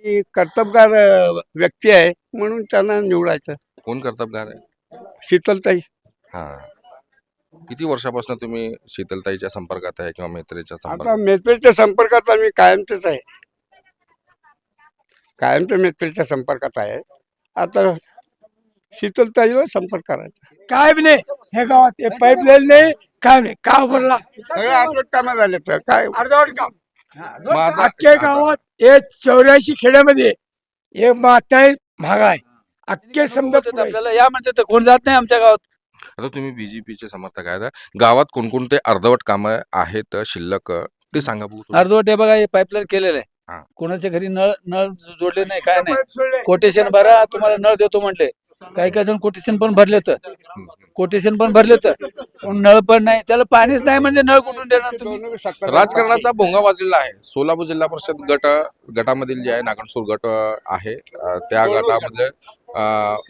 ही कर्तबगार व्यक्ती आहे म्हणून त्यांना निवडायचं. कोण कर्तबगार आहे? शीतलताई. हा. किती वर्षापासून तुम्ही शीतलताईच्या संपर्कात आहे किंवा मैत्रीच्या आता संपर्कात? मैत्रीच्या संपर्कात आम्ही कायमचेच आहे. कायमच्या मैत्रीच्या संपर्कात आहे. आता शीतलताईवर संपर्क करायचा. काय बी नाही हे गावात हे पाईपलाईन नाही काय नाही का भरला सगळे आठवड कामं झाले तर काय अर्धवट काम मग आता- अख्ख्या गावात हे 84 खेड्यामध्ये हे माता भाग आहे अख्खे समजा पुढे. आपल्याला या म्हणजे तर कोण जात नाही आमच्या गावात. आता तुम्ही बीजेपीचे समर्थक आहेत. गावात कोणकोणते अर्धवट कामं आहेत शिल्लक ते सांगा बघू तुम्ही. अर्धवट हे बघा हे पाईपलाईन केलेलं हा. आहे. कोणाच्या घरी नळ नळ जोडले नाही काय नाही. कोटेशन भरा तुम्हाला नळ देतो म्हटले. काही काही जण कोटेशन पण भरले तर पण नळ पण नाही त्याला पाणीच नाही म्हणजे नळ कुठून देणार तुम्ही. राजकारणाचा भोंगा वाजलेला आहे. सोलापूर जिल्हा परिषद गटामधील जे आहे नागणसूर गट आहे त्या गटामधले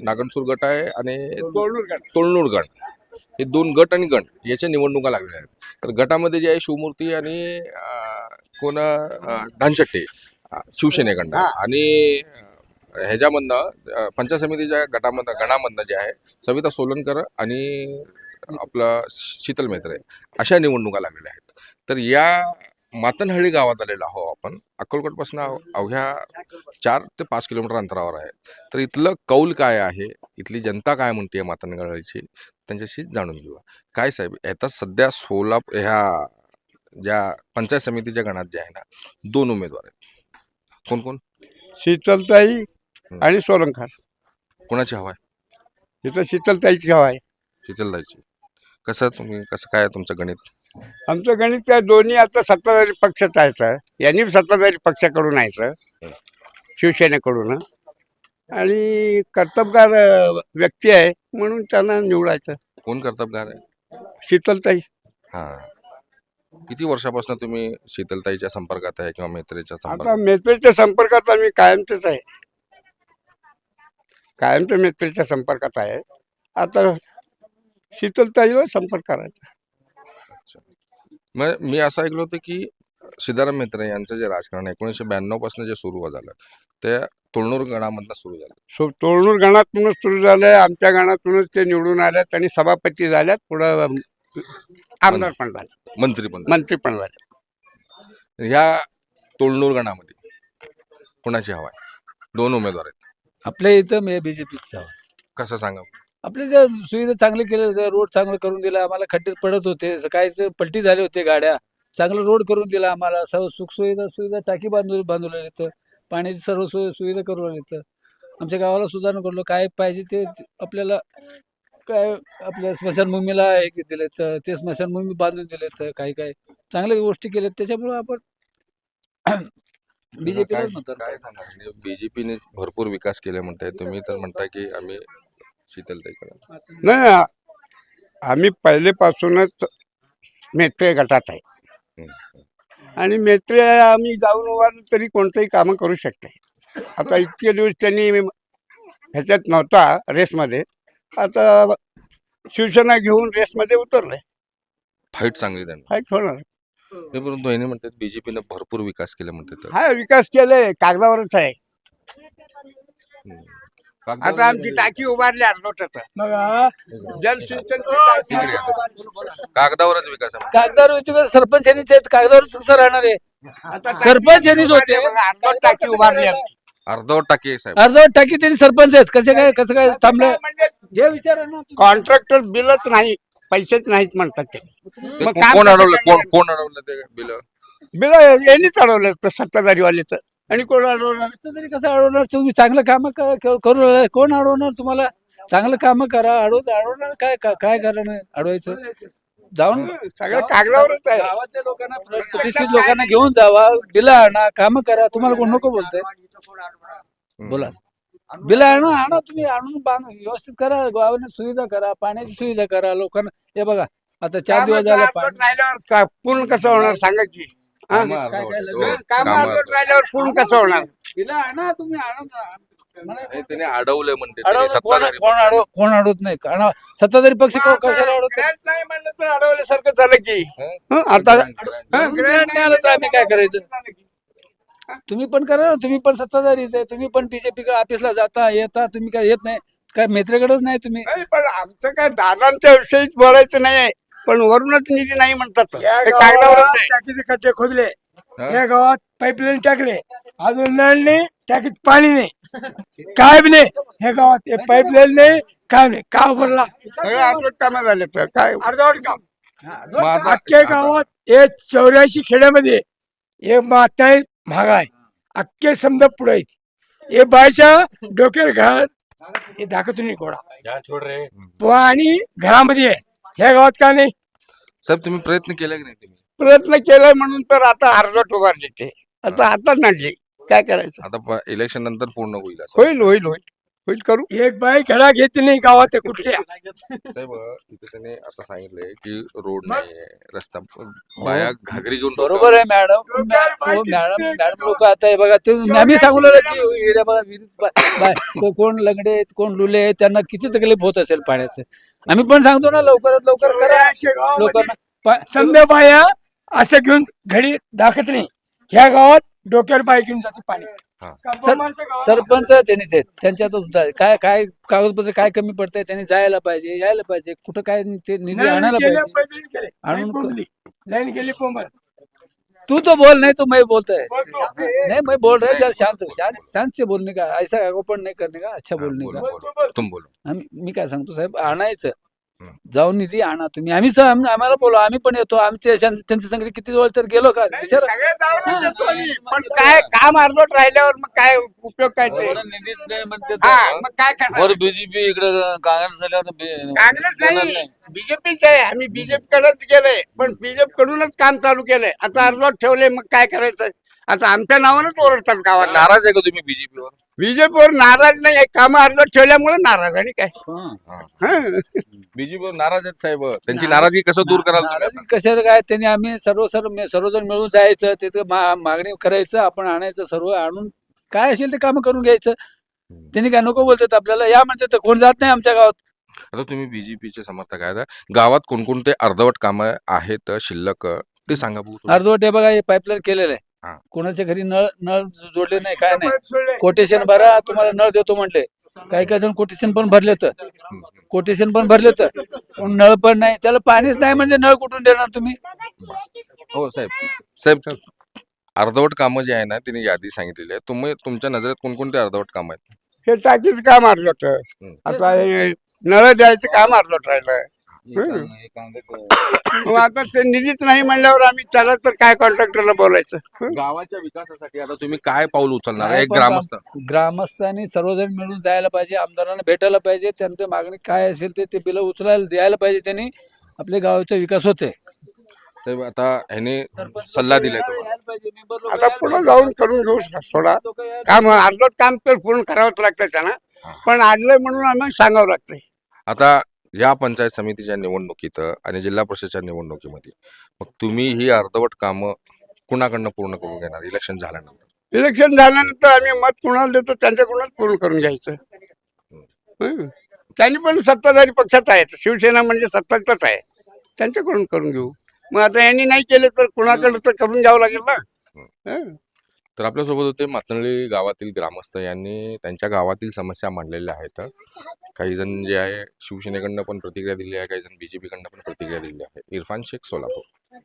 नागणसूर गट आहे आणि तोळनूर गण हे दोन गट आणि गण याच्या निवडणुका लागलेल्या आहेत. तर गटामध्ये जे आहे शिवमूर्ती आणि कोण धानशेट्टी शिवसेनेकडनं आणि ह्याच्यामधनं पंचायत समितीच्या गणामधनं जे आहे सविता सोलनकर आणि आपलं शीतल मेत्रे अशा निवडणुका लागलेल्या आहेत. तर या मातनहळ्ली गावात आलेलो आहो आपण. अक्कलकोटपासून अवघ्या 4 ते 5 किलोमीटर अंतरावर आहे. तर इथलं कौल काय आहे, इथली जनता काय म्हणते मातनहळ्लीची, त्यांच्याशी जाणून घेऊया. काय साहेब आता सध्या सोलापूर ह्या ज्या पंचायत समितीच्या गणात जे आहे ना 2 उमेदवार आहेत. कोण कोण? शीतलताई आणि सोलंकर. कोणाची हवा आहे? इथं शीतलताईची हवा आहे. शीतलताईची. कसं काय आहे तुमचं गणित? आमचं गणित काय दोन्ही आता सत्ताधारी पक्षच आहेत. यांनी सत्ताधारी पक्षाकडून यायचं शिवसेनेकडून आणि कर्तबगार व्यक्ती आहे म्हणून त्यांना निवडायचं. कोण कर्तबगार आहे? शीतलताई. हा. किती वर्षापासून तुम्ही शीतलताईच्या संपर्कात आहे किंवा मैत्रीच्या आता संपर्कात? मैत्रीच्या संपर्कात आम्ही कायमचेच आहे. कायमच्या मैत्रीच्या संपर्कात आहे. आता शीतलताईवर संपर्क करायचा. मग मी असं ऐकलं होतं की सिद्धाराम म्हेत्रे यांचं जे राजकारण 1992 पासून जे सुरू झालं ते तोळनूर गणामधनं सुरू झालं. तोळनूर गणातूनच सुरू झालंय. आमच्या गणातूनच ते निवडून आल्यात आणि सभापती झाल्यात. पुढं आमदार पण झाले, मंत्री पण झाले. ह्या तोळनूर गणामध्ये कोणाची हवा आहे? 2 उमेदवार आहेत. आपल्या इथं बीजेपीचा कसं सांगा? आपले जे सुविधा चांगले केले रोड चांगलं करून दिला आम्हाला. खड्डे पडत होते काय पलटी झाले होते गाड्या. चांगलं रोड करून दिला आम्हाला. सुख सुविधा टाकी बांधवलेली इथं. पाण्याची सर्व सुविधा करून इथं आमच्या गावाला सुधारणा करलो. काय पाहिजे ते आपल्याला काय आपल्या स्मशानभूमीला हे दिले तर ते स्मशानभूमी बांधून दिले तर काही काय चांगल्या गोष्टी केल्या. त्याच्यामुळे आपण बीजेपीलाच म्हणतात. काय सांगा? बीजेपीने भरपूर विकास केले म्हणताय तुम्ही, तर म्हणताय की आम्ही शीतलताईकडे. नाही, आम्ही पहिलेपासूनच मेत्रे गटात आहे आणि मेत्रे आम्ही जाऊन उभारलं तरी कोणतंही कामं करू शकते. आता इतके दिवस त्यांनी ह्याच्यात नव्हता रेसमध्ये. आता शिवसेना घेऊन रेसमध्ये उतरलंय. फाईट चांगली त्यांना. फाईट होणार. परंतु हे म्हणतात बीजेपीने भरपूर विकास केले म्हणतात. हा विकास केलाय कागदावरच आहे. आता आमची टाकी उभारली अर्धवटाचा. बघा जलसिंचनची टाकी कागदावरच विकास आहे. कागदावर सरपंच यांनीच आहेत. कागदावर कसं राहणार आहे? आता सरपंच यांनीच होते. अर्धवट टाकी उभारली आमची. अर्धवट टाकी साहेब. अर्धवट टाकी त्यांनी सरपंच आहेत. कसं काय थांबलं म्हणजे हे विचार आहे ना. कॉन्ट्रॅक्टर बिलच नाही, पैसेच नाहीत म्हणतात ते. ते मग काम कोण कसं अडवलं? करणार? कोण अडवलं ते बिल? बिल यांनीच अडवलं तर सत्ताधारीवालेच. आणि कोण अडवणार? तरी कसं अडवणार? तुम्ही चांगलं काम करू राहिले. कोण अडवणार तुम्हाला? चांगलं काम करा. अडवणार काय कारण अडवायचं? जाऊन सगळं कागदावरच आहे. गावातल्या लोकांना प्रतिष्ठित लोकांना घेऊन जावा. बिलं आणा, काम करा. तुम्हाला कोण नको बोलतंय? बोला. बिलं आणा तुम्ही आणून व्यवस्थित करा. गावाने सुविधा करा, पाण्याची सुविधा करा लोकांना. हे बघा आता 4 दिवस झाले अर्धवट राहिल्यावर पूर्ण कसं होणार सांगा की? हा? कामं अर्धवट. हो, काम कामं अर्धवट अर्धवट. राहिल्यावर पूर्ण कसं होणार? बिलं आणा तुम्ही आणा. हे त्याने अडवलंय म्हणते त्याने सत्ताधारी. कोण अडवत नाही. कारण सत्ताधारी पक्ष कशाला अडवत? ग्रँट नाही म्हणलं तर अडवल्यासारखं झालं की. हं? हं, आता ग्रँट. हं, ग्रँट नाही आलं तर आम्ही काय करायचं? तुम्ही पण करा ना, तुम्ही पण सत्ताधारीच आहे, तुम्ही पण बीजेपी ऑफिसला जाता येता, तुम्ही काय येत नाही काय मित्राकडेच नाही तुम्ही. नाही, पण आमचं काय दादांच्या विषयीच बोलायचं नाही, पण वरूनच निधी नाही म्हणतात या हे गावात कागदावरच आहे. टाकीचे खड्डे खोदले, हा? या गावात पाईपलाईन टाकले, अजून नळ नाही, टाकीत पाणी नाही, काय बी नाही ह्या गावात. पाईपलाईन नाही, काय नाही, का भरला सगळे अर्धवट कामं झाले तर काय. अर्धवट काम. मग आता- अख्ख्या गावात हे 84 खेड्यामध्ये हे माता महाग आहे, अख्खे समजा पुढे आहेत. हे बायच्या डोक्यावर घाल, हे दाखवतो नाही घोडा आणि घरामध्ये आहे. ह्या गावात का नाही? साहेब तुम्ही प्रयत्न केला की नाही तुम्ही? प्रयत्न केलाय म्हणून तर आता अर्धवट उभारले ते, आता नाडले, काय करायचं. आता इलेक्शन नंतर पूर्ण होईल असं. होईल होईल होईल होईल, करू. एक बाई घडा घेत नाही गावात कुठल्या. साहेब इथे त्याने आता सांगितलंय की रोड नाहीये, रस्ता बाया घागरी घेऊन बरोबर आहे मॅडम. मॅडम लोक आता हे बघा, ते आम्ही सांगू लागलो की एरिया बघा, विहिरीत कोण लंगडे आहेत, कोण लुले आहेत, त्यांना किती तकलीफ होत असेल पाण्याचं. आम्ही पण सांगतो ना, लवकरात लवकर करा लोकांना. समजा बाया असं घेऊन घडी दाखत नाही. ह्या गावात डोक्यावर बाई घेऊन जाते पाणी. सरपंच त्यांनीच आहेत, त्यांच्यातच होत आहे. काय काय कागदपत्र काय कमी पडतंय, त्यांनी जायला पाहिजे, यायला पाहिजे, कुठं काय ते निधी आणायला पाहिजे. आणून लाईन गेली कोमल. तू तो बोल नहीं तो मैं बोलता है नहीं, मैं बोल रहा है जरा शांत शांत शांत से बोलने का, ऐसा ओपन नहीं करने का, अच्छा बोलने बोलो, का. बोलो. तुम बोलो. मी काय सांगतो साहेब, आणायचं जाऊन निधी आणा तुम्ही. आम्हाला बोला, आम्ही पण येतो. आमच्या त्यांच्या संगती किती वेळ तर गेलो का विचार. सगळे जाऊनच येतो आम्ही. पण काय काम अर्धवट राहिल्यावर मग काय उपयोग काय ते. निधीच नाही म्हणते हा, मग काय करणार. बीजेपी इकडे काँग्रेस काँग्रेस नाही, बीजेपीच आहे. आम्ही बीजेपी कडेच गेलोय, पण बीजेपी कडूनच काम चालू केलंय. आता अर्धवट ठेवले, मग काय करायचं. आता आमच्या नावानच ओरडतात गावात. नाराज आहे का तुम्ही बीजेपीवर? बीजेपीवर नाराज नाही, काम अर्धवट ठेवल्यामुळे नाराज आणि काय. हं. बीजेपीवर नाराज आहेत साहेब. त्यांची नाराजगी कसं दूर कराल तुम्ही आता? कशाला काय, त्यांनी आम्ही सर्वजण मिळून जायचं, तिथं मागणी करायचं, आपण आणायचं, सर्व आणून काय असेल ते काम करून घ्यायचं. त्यांनी काय नको बोलतात आपल्याला, या म्हणतात तर कोण जात नाही आमच्या गावात. आता तुम्ही बीजेपीचे समर्थक आहेत, गावात कोणकोणते अर्धवट कामं आहेत शिल्लक ते सांगा बघू तुम्ही. अर्धवट हे बघा, हे पाईपलाईन केलेलं आहे. हा. कोणाच्या घरी नळ नळ जोडले नाही, काय नाही. कोटेशन भरा, तुम्हाला नळ देतो म्हणले. काही काही जण कोटेशन पण भरले तर पण नळ पण नाही, त्याला पाणीच नाही म्हणजे नळ कुठून देणार तुम्ही. हो साहेब अर्धवट कामं जे आहे ना त्यांनी यादी सांगितलेली आहे. तुम्ही तुमच्या नजरेत कोणकोणते अर्धवट काम आहेत? हे टाकीच काम अर्धवट. आता हे नळ द्यायचं काम अर्धवट राहिलं. मग आता ते निधीच नाही म्हणल्यावर आम्ही त्याला तर काय कॉन्ट्रॅक्टरला बोलायचं. गावाच्या विकासासाठी आता तुम्ही काय पाऊल उचलणार आहे? एक ग्रामस्थ ग्रामस्थांनी सर्वजण मिळून जायला पाहिजे, आमदारांना भेटायला पाहिजे, त्यांचं मागणी काय असेल ते बिल उचलायला द्यायला पाहिजे. त्यांनी आपल्या गावाचा विकास होते. साहेब आता ह्याने सल्ला दिलाय तुम्हाला. आता पुढे जाऊन करून घेऊ थोडा काम. अर्धवट काम तर पूर्ण करावंच लागतं त्यांना, पण आणलंय म्हणून आम्ही सांगावं लागतंय. आता या पंचायत समितीच्या निवडणुकीत आणि जिल्हा परिषदेच्या निवडणुकीमध्ये मग तुम्ही ही अर्धवट कामं कुणाकडनं पूर्ण करून घेणार इलेक्शन झाल्यानंतर? इलेक्शन झाल्यानंतर आम्ही मत कुणाला देतो त्यांच्याकडूनच पूर्ण करून घ्यायचं. त्यांनी पण सत्ताधारी पक्षात आहेत, शिवसेना म्हणजे सत्ताच आहे, त्यांच्याकडून करून घेऊ. मग आता यांनी नाही केलं तर कुणाकडे तर करून घ्यावं लागेल ना. तर आपल्यासोबत होते मातनळी गावातील ग्रामस्थ, यांनी त्यांच्या गावातील समस्या मांडलेल्या आहेत. काही जण जे आहे शिवसेनेकडनं पण प्रतिक्रिया दिली आहे, काही जण बीजेपी कडनं पण प्रतिक्रिया दिली आहे. इरफान शेख, सोलापूर.